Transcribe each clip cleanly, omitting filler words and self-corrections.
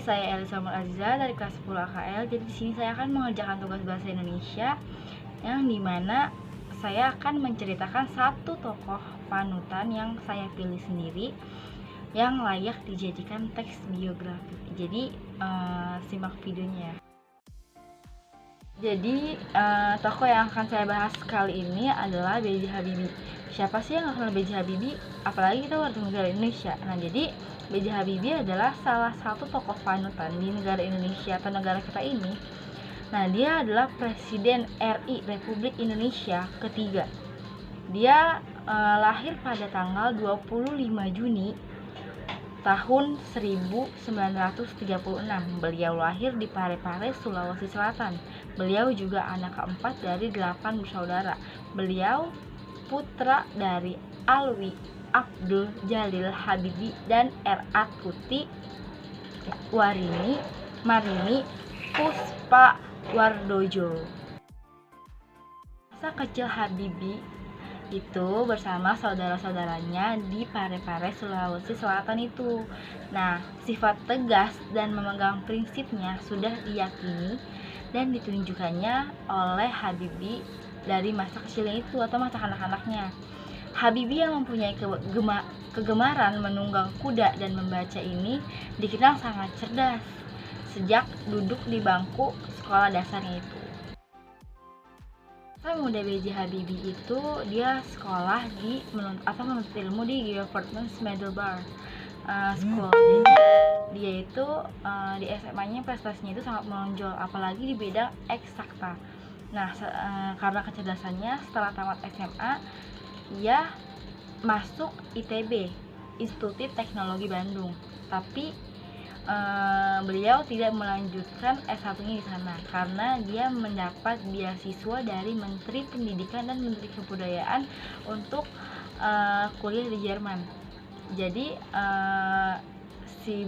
saya Elisa Aziza dari kelas 10 AKL. Jadi di sini saya akan mengerjakan tugas bahasa Indonesia yang dimana saya akan menceritakan satu tokoh panutan yang saya pilih sendiri yang layak dijadikan teks biografi. Jadi simak videonya. Jadi tokoh yang akan saya bahas kali ini adalah B.J. Habibie. Siapa sih yang akan B.J. Habibie? Apalagi kita warga negara Indonesia. Nah, jadi B.J. Habibie adalah salah satu tokoh panutan di negara Indonesia atau negara kita ini. Nah, dia adalah Presiden RI Republik Indonesia ketiga. Dia lahir pada tanggal 25 Juni tahun 1936. Beliau lahir di Parepare, Sulawesi Selatan. Beliau juga anak keempat dari 8 bersaudara. Beliau putra dari Alwi Abdul Jalil Habibie dan R.A. Tuti Warini Marini Puspa Wardojo. Masa kecil Habibie itu bersama saudara-saudaranya di Parepare, Sulawesi Selatan itu. Nah, sifat tegas dan memegang prinsipnya sudah diyakini dan ditunjukkannya oleh Habibie dari masa kecilnya itu atau masa kanak-kanaknya. Habibie yang mempunyai kegemaran menunggang kuda dan membaca ini dikenal sangat cerdas sejak duduk di bangku sekolah dasarnya itu. Muda B.J. Habibie itu dia sekolah di menuntut ilmu di Government Middle Bar School. Jadi dia itu di SMA-nya prestasinya itu sangat menonjol, apalagi di bidang eksakta. Nah, karena kecerdasannya setelah tamat SMA ia masuk ITB, Institut Teknologi Bandung. Tapi beliau tidak melanjutkan S1-nya di sana karena dia mendapat beasiswa dari Menteri Pendidikan dan Menteri Kebudayaan untuk kuliah di Jerman. Jadi si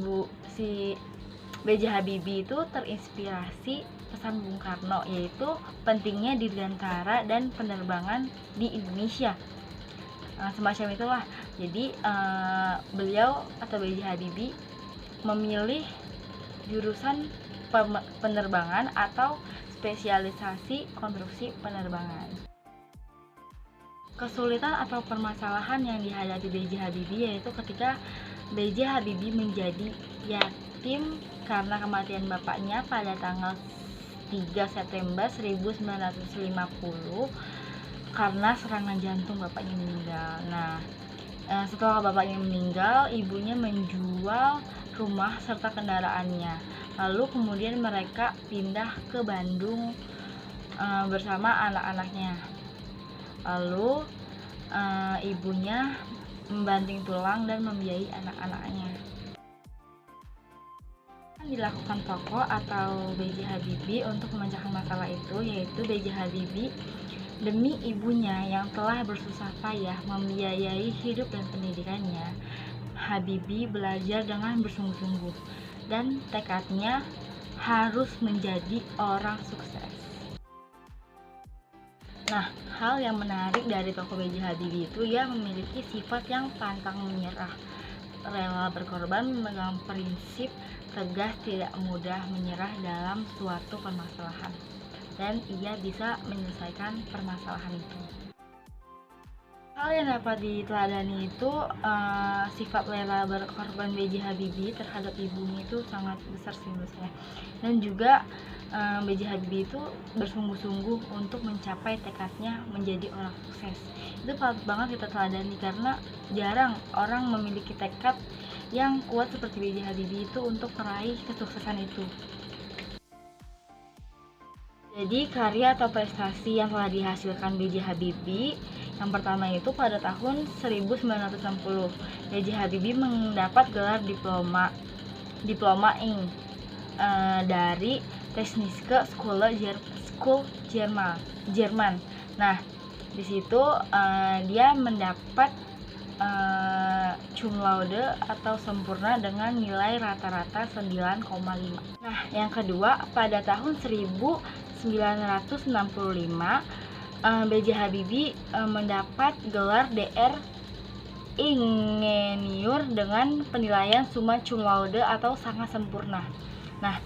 B.J. Habibie itu terinspirasi pesan Bung Karno, yaitu pentingnya dirgantara dan penerbangan di Indonesia. Semacam itulah. Jadi beliau atau B.J. Habibie memilih jurusan penerbangan atau spesialisasi konstruksi penerbangan. Kesulitan atau permasalahan yang dihadapi B.J. Habibie yaitu ketika B.J. Habibie menjadi yatim karena kematian bapaknya pada tanggal 3 September 1950 karena serangan jantung bapaknya meninggal. Nah, setelah bapaknya meninggal, ibunya menjual rumah serta kendaraannya. Lalu kemudian mereka pindah ke Bandung bersama anak-anaknya. Lalu ibunya membanting tulang dan membiayai anak-anaknya. Dilakukan tokoh atau B.J. Habibie untuk memecahkan masalah itu, yaitu B.J. Habibie demi ibunya yang telah bersusah payah membiayai hidup dan pendidikannya. Habibie belajar dengan bersungguh-sungguh dan tekadnya harus menjadi orang sukses. Nah, hal yang menarik dari tokoh B.J. Habibie itu ia memiliki sifat yang pantang menyerah, rela berkorban, memegang prinsip tegas, tidak mudah menyerah dalam suatu permasalahan, dan ia bisa menyelesaikan permasalahan itu. Hal yang dapat diteladani itu sifat rela berkorban B.J. Habibie terhadap ibunya itu sangat besar sih menurut saya. Dan juga B.J. Habibie itu bersungguh-sungguh untuk mencapai tekadnya menjadi orang sukses. Itu patut banget kita teladani karena jarang orang memiliki tekad yang kuat seperti B.J. Habibie itu untuk meraih kesuksesan itu. Jadi karya atau prestasi yang telah dihasilkan B.J. Habibie, yang pertama itu pada tahun 1960 B.J. Habibie mendapat gelar diploma ing dari Technische School Jerman. Nah, di situ dia mendapat cum laude atau sempurna dengan nilai rata-rata 9,5. Nah, yang kedua pada tahun 1965 B.J. Habibie mendapat gelar DR ingeniur dengan penilaian summa cum laude atau sangat sempurna. Nah,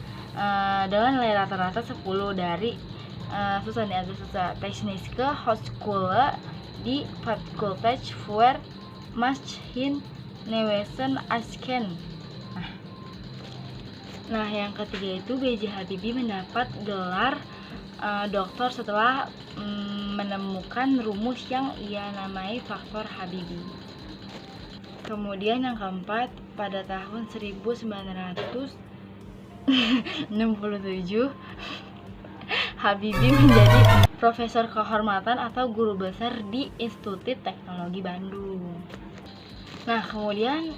dengan nilai rata-rata 10 dari susah nih, agak susah, Technische Hochschule di Fakultas für Maschinenwesen Aachen. Nah, yang ketiga itu B.J. Habibie mendapat gelar doktor setelah menemukan rumus yang ia namai faktor Habibie. Kemudian yang keempat, pada tahun 1967 Habibie menjadi profesor kehormatan atau guru besar di Institut Teknologi Bandung. Nah, kemudian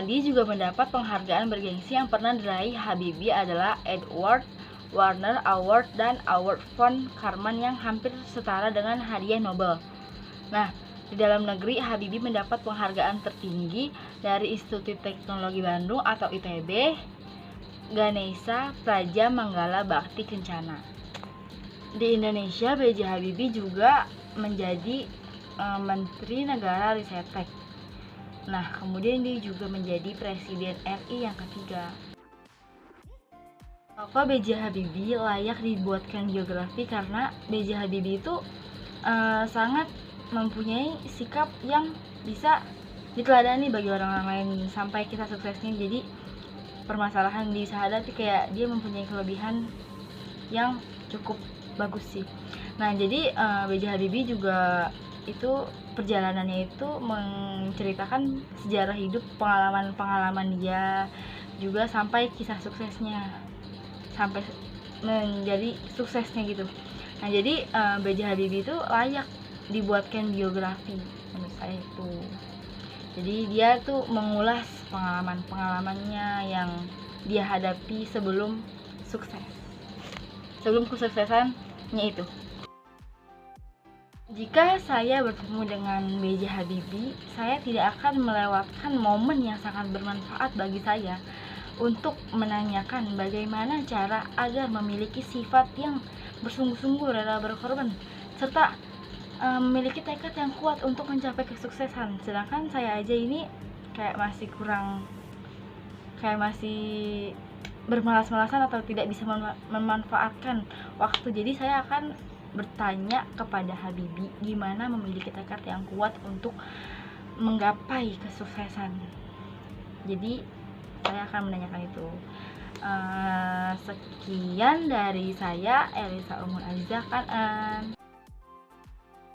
dia juga mendapat penghargaan bergengsi yang pernah diraih Habibie adalah Edward Warner Award dan Award von Karman yang hampir setara dengan hadiah Nobel. Nah, di dalam negeri Habibie mendapat penghargaan tertinggi dari Institut Teknologi Bandung atau ITB, Ganesha Praja Manggala Bakti Kencana. Di Indonesia, B.J. Habibie juga menjadi Menteri Negara Ristek. Nah, kemudian dia juga menjadi Presiden RI yang ketiga. Kenapa B.J. Habibie layak dibuatkan biografi? Karena B.J. Habibie itu sangat mempunyai sikap yang bisa diteladani bagi orang-orang lain sampai kita suksesnya. Jadi permasalahan di dihadapi kayak dia mempunyai kelebihan yang cukup bagus sih. Nah, jadi B.J. Habibie juga itu perjalanannya itu menceritakan sejarah hidup, pengalaman-pengalaman dia, juga sampai kisah suksesnya, sampai menjadi suksesnya gitu. Nah, jadi B.J. Habibie itu layak dibuatkan biografi menurut saya itu. Jadi dia tuh mengulas pengalaman-pengalamannya yang dia hadapi sebelum sukses, sebelum kesuksesannya itu. Jika saya bertemu dengan B.J. Habibie, saya tidak akan melewatkan momen yang sangat bermanfaat bagi saya untuk menanyakan bagaimana cara agar memiliki sifat yang bersungguh-sungguh rela berkorban, serta memiliki tekad yang kuat untuk mencapai kesuksesan. Sedangkan saya aja ini kayak masih kurang, kayak masih bermalas-malasan atau tidak bisa memanfaatkan waktu. Jadi saya akan bertanya kepada Habibie gimana memiliki tekad yang kuat untuk menggapai kesuksesan. Jadi saya akan menanyakan itu. Sekian dari saya, Elisa Umur Aliza Kanaan.